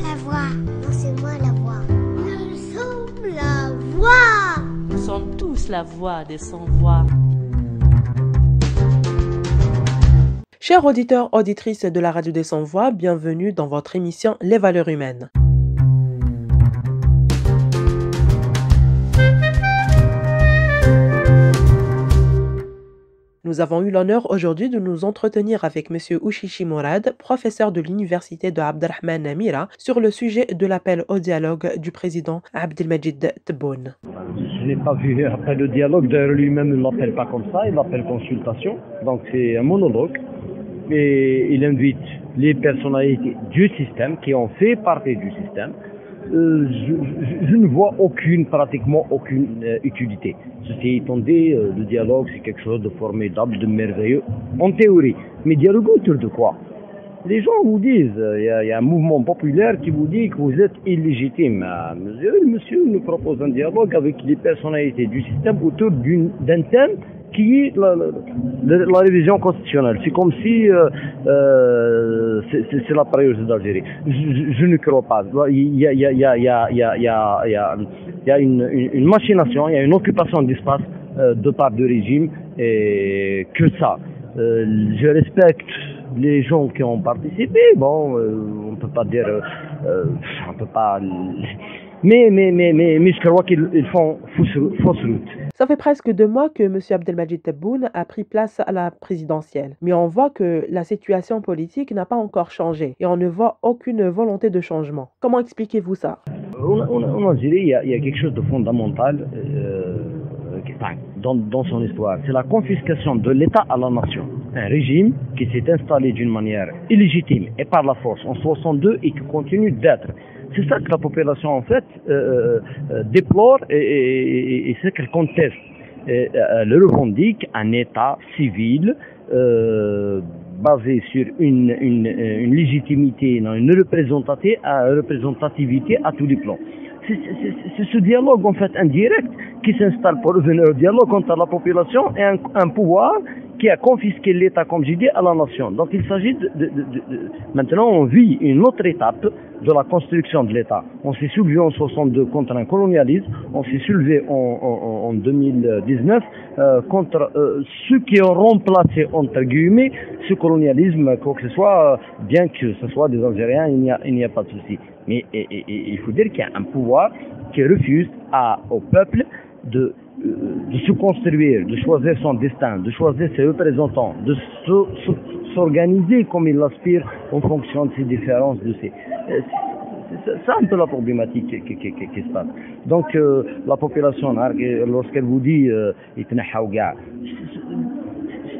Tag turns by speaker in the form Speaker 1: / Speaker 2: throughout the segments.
Speaker 1: la voix. Non, c'est moi la voix. Nous sommes la voix.
Speaker 2: Nous sommes tous la voix des sans-voix.
Speaker 3: Chers auditeurs, auditrices de la radio des sans-voix, bienvenue dans votre émission Les valeurs humaines. Nous avons eu l'honneur aujourd'hui de nous entretenir avec M. Ouchichi Mourad, professeur de l'université de Abdelrahman Namira, sur le sujet de l'appel au dialogue du président Abdelmajid Tebboune.
Speaker 4: Je n'ai pas vu appel au dialogue, d'ailleurs lui-même ne l'appelle pas comme ça, il l'appelle consultation, donc c'est un monologue. Et il invite les personnalités du système qui ont fait partie du système. Je ne vois pratiquement aucune utilité. Ceci étant dit, le dialogue c'est quelque chose de formidable, de merveilleux, en théorie. Mais dialogue autour de quoi? Les gens vous disent, il y a un mouvement populaire qui vous dit que vous êtes illégitime. Monsieur nous propose un dialogue avec les personnalités du système autour d'un thème qui est la révision constitutionnelle. C'est comme si c'est la priorité d'Algérie. Je ne crois pas. Il y a une machination, il y a une occupation d'espace de part du régime et que ça. Je respecte les gens qui ont participé. Bon, on peut pas dire, on peut pas. Mais je crois qu'ils font fausse route.
Speaker 3: Ça fait presque 2 mois que M. Abdelmajid Tebboune a pris place à la présidentielle. Mais on voit que la situation politique n'a pas encore changé et on ne voit aucune volonté de changement. Comment expliquez-vous ça?
Speaker 4: En Algérie, il y a quelque chose de fondamental dans son histoire. C'est la confiscation de l'État à la nation. Un régime qui s'est installé d'une manière illégitime et par la force en 62 et qui continue d'être. C'est ça que la population en fait déplore et c'est qu'elle conteste. Elle revendique un État civil basé sur une légitimité, une représentativité à tous les plans. C'est ce dialogue en fait indirect qui s'installe pour revenir au dialogue entre la population et un pouvoir qui a confisqué l'État, comme j'ai dit, à la nation. Donc il s'agit maintenant on vit une autre étape de la construction de l'État. On s'est soulevé en 62 contre un colonialisme, on s'est soulevé en 2019 contre ceux qui ont remplacé, entre guillemets, ce colonialisme, quoi que ce soit, bien que ce soit des Algériens, il n'y a pas de souci. Mais il faut dire qu'il y a un pouvoir qui refuse au peuple de se construire, de choisir son destin, de choisir ses représentants, de s'organiser comme il l'aspire en fonction de ses différences. C'est un peu la problématique qui se passe. Donc la population, lorsqu'elle vous dit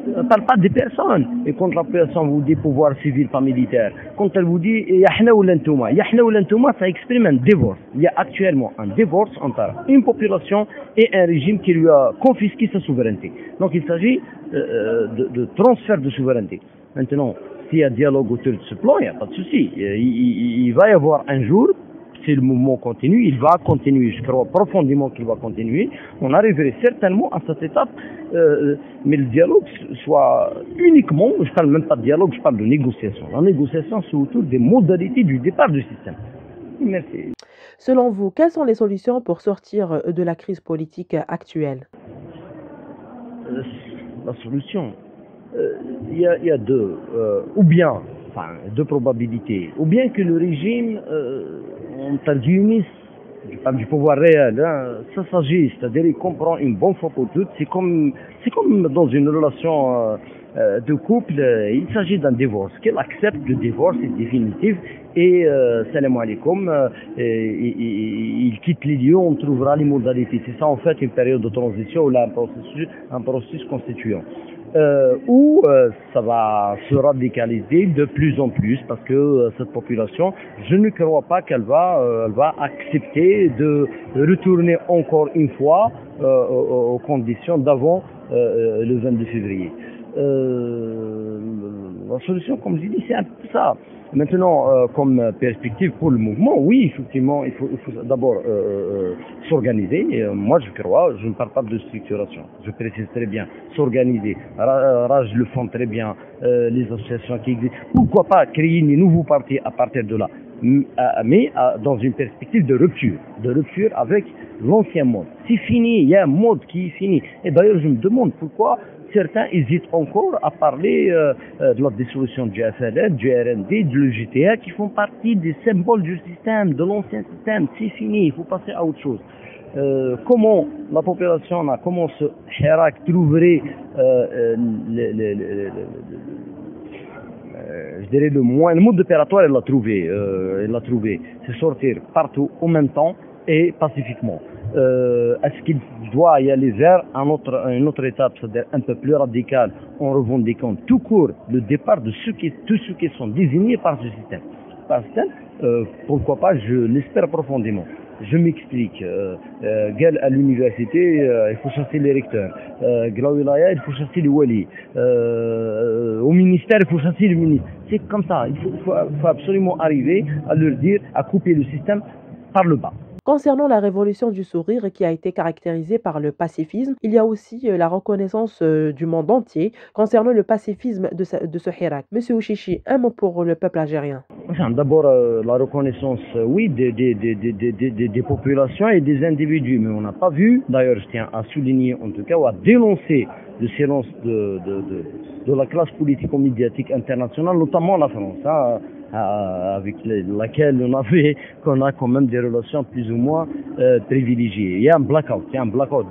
Speaker 4: ne parle pas des personnes. Et quand la personne vous dit pouvoir civil, pas militaire, quand elle vous dit Yahna ou l'entouma, ça exprime un divorce. Il y a actuellement un divorce entre une population et un régime qui lui a confisqué sa souveraineté. Donc il s'agit de transfert de souveraineté. Maintenant, s'il y a dialogue autour de ce plan, il n'y a pas de souci. Il va y avoir un jour, si le mouvement continue, il va continuer. Je crois profondément qu'il va continuer. On arriverait certainement à cette étape, mais le dialogue soit uniquement, je ne parle même pas de dialogue, je parle de négociation. La négociation, c'est autour des modalités du départ du système. Merci.
Speaker 3: Selon vous, quelles sont les solutions pour sortir de la crise politique actuelle?
Speaker 4: La solution, il y a deux, ou bien, deux probabilités, ou bien que le régime entre guillemets, du pouvoir réel, ça s'agit, c'est-à-dire il comprend une bonne fois pour toutes, c'est comme dans une relation de couple, il s'agit d'un divorce, qu'il accepte le divorce, c'est définitif, et salam alaikum, il quitte les lieux, on trouvera les modalités. C'est ça en fait une période de transition ou là un processus constituant. Où ça va se radicaliser de plus en plus parce que cette population, je ne crois pas qu'elle va accepter de retourner encore une fois aux conditions d'avant le 22 février. La solution, comme je dis, c'est un peu ça. Maintenant, comme perspective pour le mouvement, oui, effectivement, il faut d'abord s'organiser. Moi, je crois, je ne parle pas de structuration, je précise très bien, s'organiser. Rage le font très bien, les associations qui existent. Pourquoi pas créer des nouveaux partis à partir de là? dans une perspective de rupture avec l'ancien monde. C'est fini, il y a un monde qui est fini. Et d'ailleurs, je me demande pourquoi certains hésitent encore à parler de la dissolution du FLN, du RND, de l'UJTA, qui font partie des symboles du système, de l'ancien système. C'est fini, il faut passer à autre chose. Comment la population, comment ce Hirak trouverait je dirais le mode opératoire, elle l'a trouvé. C'est sortir partout en même temps et pacifiquement. Est-ce qu'il doit y aller vers une autre étape, c'est-à-dire un peu plus radicale, en revendiquant tout court le départ de tous ceux qui sont désignés par ce système. Pourquoi pas, je l'espère profondément. Je m'explique. À l'université, il faut chasser les recteurs. Il faut chasser les wali. Au ministère, il faut chasser les ministres. C'est comme ça. Il faut absolument arriver à leur dire, à couper le système par le bas.
Speaker 3: Concernant la révolution du sourire qui a été caractérisée par le pacifisme, il y a aussi la reconnaissance du monde entier concernant le pacifisme de ce Hirak. Monsieur Ouchichi, un mot pour le peuple algérien.
Speaker 4: D'abord, la reconnaissance, oui, des populations et des individus, mais on n'a pas vu, d'ailleurs je tiens à souligner en tout cas, ou à dénoncer le silence de la classe politico-médiatique internationale, notamment la France, avec laquelle qu'on a quand même des relations plus ou moins privilégiées. Il y a un blackout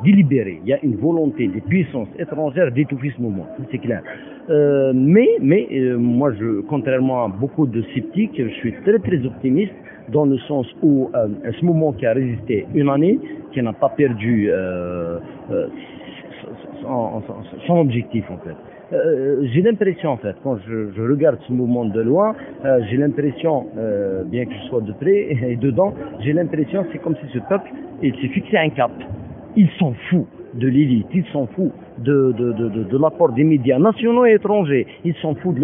Speaker 4: délibéré, il y a une volonté des puissances étrangères d'étouffer ce mouvement, c'est clair. Moi, contrairement à beaucoup de sceptiques, je suis très très optimiste dans le sens où ce mouvement qui a résisté une année, qui n'a pas perdu son objectif en fait. J'ai l'impression en fait, quand je regarde ce mouvement de loin, j'ai l'impression, bien que je sois de près et dedans, j'ai l'impression c'est comme si ce peuple il s'est fixé un cap. Il s'en fout de l'élite, il s'en fout de l'apport des médias nationaux et étrangers, il s'en fout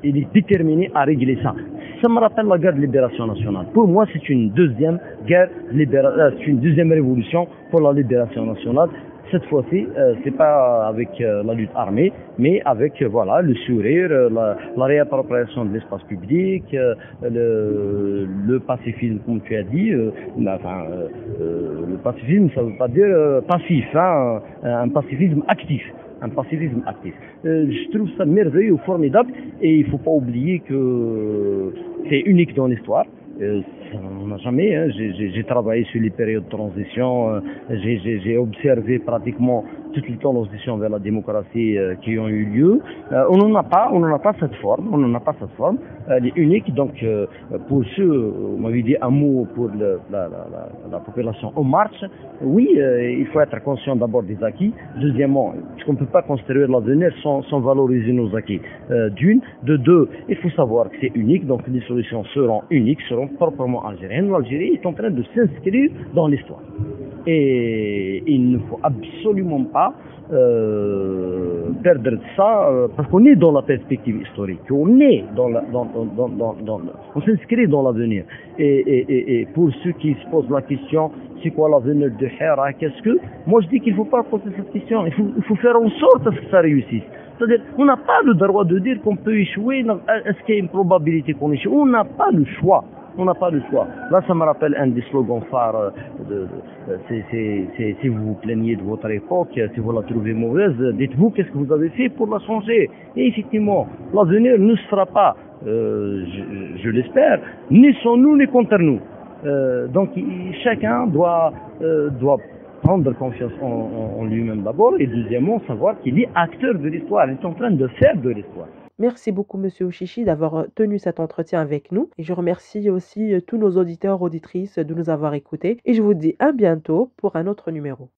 Speaker 4: il est déterminé à régler ça. Ça me rappelle la guerre de libération nationale. Pour moi, c'est une deuxième révolution pour la libération nationale. Cette fois-ci, c'est pas avec la lutte armée, mais avec le sourire, la réappropriation de l'espace public, le pacifisme, comme tu as dit. Le pacifisme, ça veut pas dire passif, un pacifisme actif. Je trouve ça merveilleux, formidable, et il faut pas oublier que c'est unique dans l'histoire. On n'a jamais, j'ai travaillé sur les périodes de transition, j'ai observé pratiquement toutes les transitions vers la démocratie qui ont eu lieu. On n'en a pas cette forme, elle est unique. Donc pour ceux, vous m'avez dit un mot pour la population en marche, oui, il faut être conscient d'abord des acquis. Deuxièmement, on ne peut pas construire l'avenir sans valoriser nos acquis. De deux, il faut savoir que c'est unique, donc les solutions seront uniques, seront proprement algériennes. L'Algérie est en train de s'inscrire dans l'histoire. Et il ne faut absolument pas perdre ça, parce qu'on est dans la perspective historique, on s'inscrit dans l'avenir. Et pour ceux qui se posent la question, c'est quoi l'avenir de Hirak, moi je dis qu'il ne faut pas poser cette question, il faut faire en sorte que ça réussisse. C'est-à-dire, on n'a pas le droit de dire qu'on peut échouer, est-ce qu'il y a une probabilité qu'on échoue? On n'a pas le choix. Là, ça me rappelle un des slogans phares si vous vous plaignez de votre époque, si vous la trouvez mauvaise, dites-vous qu'est-ce que vous avez fait pour la changer. Et effectivement, l'avenir ne sera pas, je l'espère, ni sans nous, ni contre nous. Donc, chacun doit prendre confiance en lui-même d'abord, et deuxièmement, savoir qu'il est acteur de l'histoire, il est en train de faire de l'histoire.
Speaker 3: Merci beaucoup, Monsieur Ouchichi, d'avoir tenu cet entretien avec nous. Et je remercie aussi tous nos auditeurs, auditrices de nous avoir écoutés. Et je vous dis à bientôt pour un autre numéro.